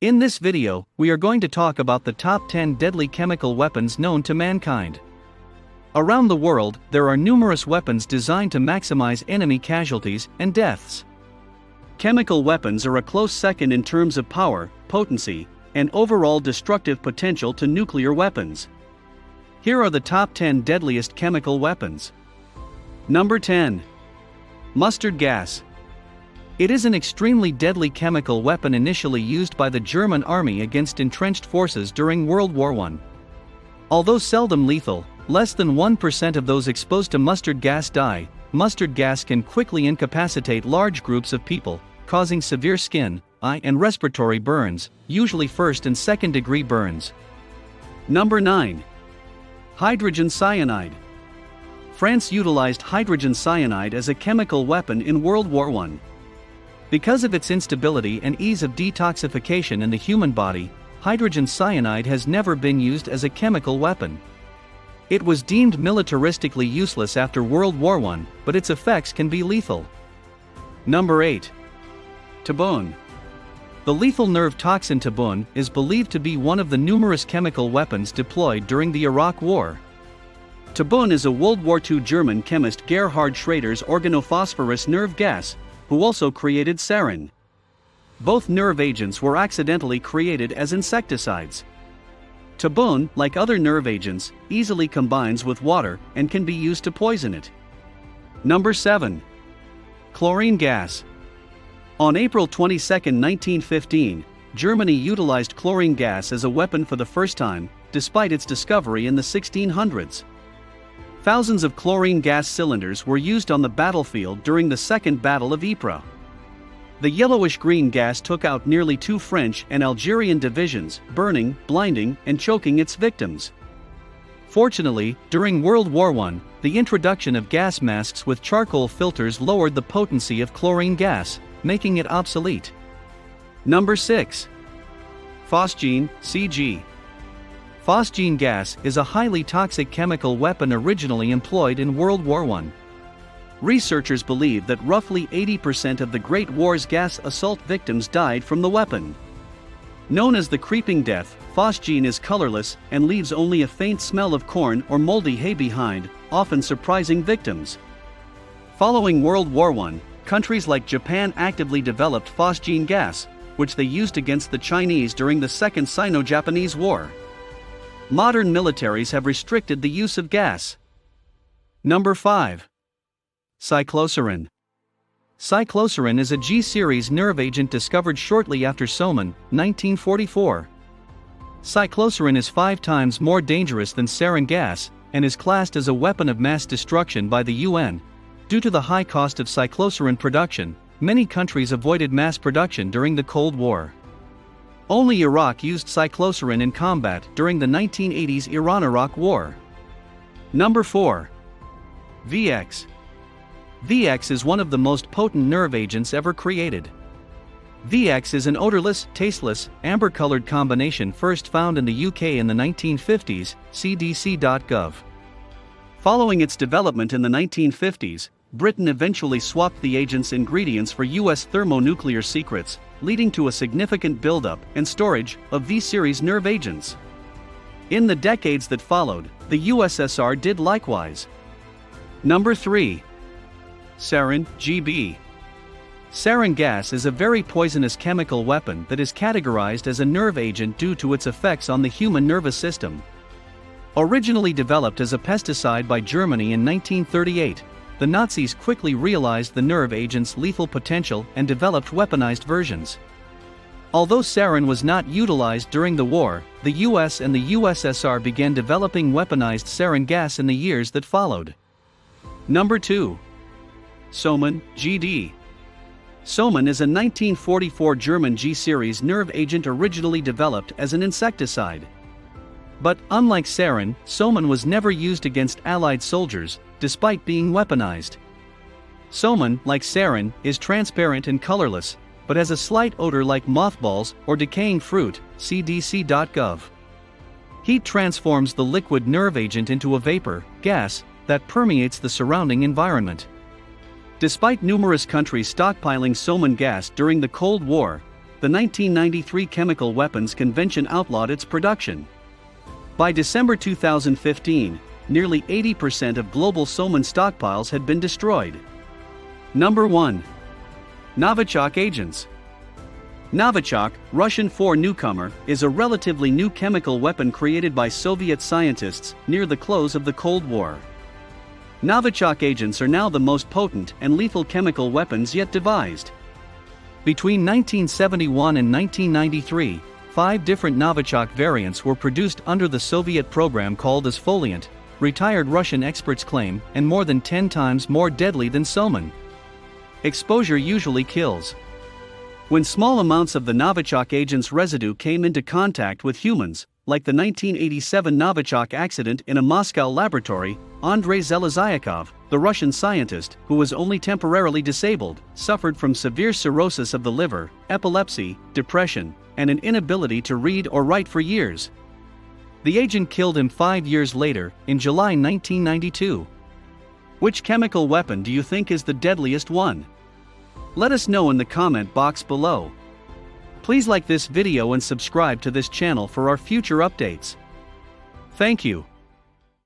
In this video, we are going to talk about the top 10 deadly chemical weapons known to mankind. Around the world, there are numerous weapons designed to maximize enemy casualties and deaths. Chemical weapons are a close second in terms of power, potency, and overall destructive potential to nuclear weapons. Here are the top 10 deadliest chemical weapons. Number 10. Mustard gas. It is an extremely deadly chemical weapon initially used by the German army against entrenched forces during World War I. Although seldom lethal, less than 1% of those exposed to mustard gas die. Mustard gas can quickly incapacitate large groups of people, causing severe skin, eye, and respiratory burns, usually first and second degree burns. Number 9. Hydrogen cyanide. France utilized hydrogen cyanide as a chemical weapon in World War I. Because of its instability and ease of detoxification in the human body, hydrogen cyanide has never been used as a chemical weapon. It was deemed militaristically useless after World War I, but its effects can be lethal. Number 8. TABUN. The lethal nerve toxin TABUN is believed to be one of the numerous chemical weapons deployed during the Iraq War. TABUN is a World War II German chemist Gerhard Schrader's organophosphorus nerve gas, who also created SARIN. Both nerve agents were accidentally created as insecticides. TABUN, like other nerve agents, easily combines with water and can be used to poison it. Number 7. Chlorine gas. On April 22, 1915, Germany utilized chlorine gas as a weapon for the first time, despite its discovery in the 1600s. Thousands of chlorine gas cylinders were used on the battlefield during the Second Battle of Ypres. The yellowish-green gas took out nearly 2 French and Algerian divisions, burning, blinding, and choking its victims. Fortunately, during World War I, the introduction of gas masks with charcoal filters lowered the potency of chlorine gas, making it obsolete. Number 6. Phosgene, CG. Phosgene gas is a highly toxic chemical weapon originally employed in World War I. Researchers believe that roughly 80% of the Great War's gas assault victims died from the weapon. Known as the creeping death, phosgene is colorless and leaves only a faint smell of corn or moldy hay behind, often surprising victims. Following World War I, countries like Japan actively developed phosgene gas, which they used against the Chinese during the Second Sino-Japanese War. Modern militaries have restricted the use of gas. Number 5. CYCLOSARIN. CYCLOSARIN is a G-series nerve agent discovered shortly after SOMAN, 1944. CYCLOSARIN is 5 times more dangerous than sarin gas, and is classed as a weapon of mass destruction by the UN. Due to the high cost of cyclosarin production, many countries avoided mass production during the Cold War. Only Iraq used cyclosarin in combat during the 1980s Iran-Iraq War. Number 4. VX. VX is one of the most potent nerve agents ever created. VX is an odorless, tasteless, amber-colored combination first found in the UK in the 1950s, cdc.gov. Following its development in the 1950s, Britain eventually swapped the agent's ingredients for US thermonuclear secrets, leading to a significant buildup and storage of V-series nerve agents. In the decades that followed, the USSR did likewise. Number 3. SARIN, GB. Sarin gas is a very poisonous chemical weapon that is categorized as a nerve agent due to its effects on the human nervous system. Originally developed as a pesticide by Germany in 1938, the Nazis quickly realized the nerve agent's lethal potential and developed weaponized versions. Although sarin was not utilized during the war, the US and the USSR began developing weaponized sarin gas in the years that followed. Number 2. SOMAN, GD. SOMAN is a 1944 German G-series nerve agent originally developed as an insecticide. But, unlike sarin, SOMAN was never used against Allied soldiers, despite being weaponized. SOMAN, like sarin, is transparent and colorless, but has a slight odor like mothballs or decaying fruit, cdc.gov. Heat transforms the liquid nerve agent into a vapor, gas, that permeates the surrounding environment. Despite numerous countries stockpiling SOMAN gas during the Cold War, the 1993 Chemical Weapons Convention outlawed its production. By December 2015, nearly 80% of global SOMAN stockpiles had been destroyed. Number 1. Novichok agents. Novichok, Russian for newcomer, is a relatively new chemical weapon created by Soviet scientists near the close of the Cold War. Novichok agents are now the most potent and lethal chemical weapons yet devised. Between 1971 and 1993, 5 different Novichok variants were produced under the Soviet program called as Foliant, retired Russian experts claim, and more than 10 times more deadly than SOMAN. Exposure usually kills. When small amounts of the Novichok agent's residue came into contact with humans, like the 1987 Novichok accident in a Moscow laboratory, Andrei Zelezyakov, the Russian scientist, who was only temporarily disabled, suffered from severe cirrhosis of the liver, epilepsy, depression, and an inability to read or write for years. The agent killed him 5 years later, in July 1992. Which chemical weapon do you think is the deadliest one? Let us know in the comment box below. Please like this video and subscribe to this channel for our future updates. Thank you.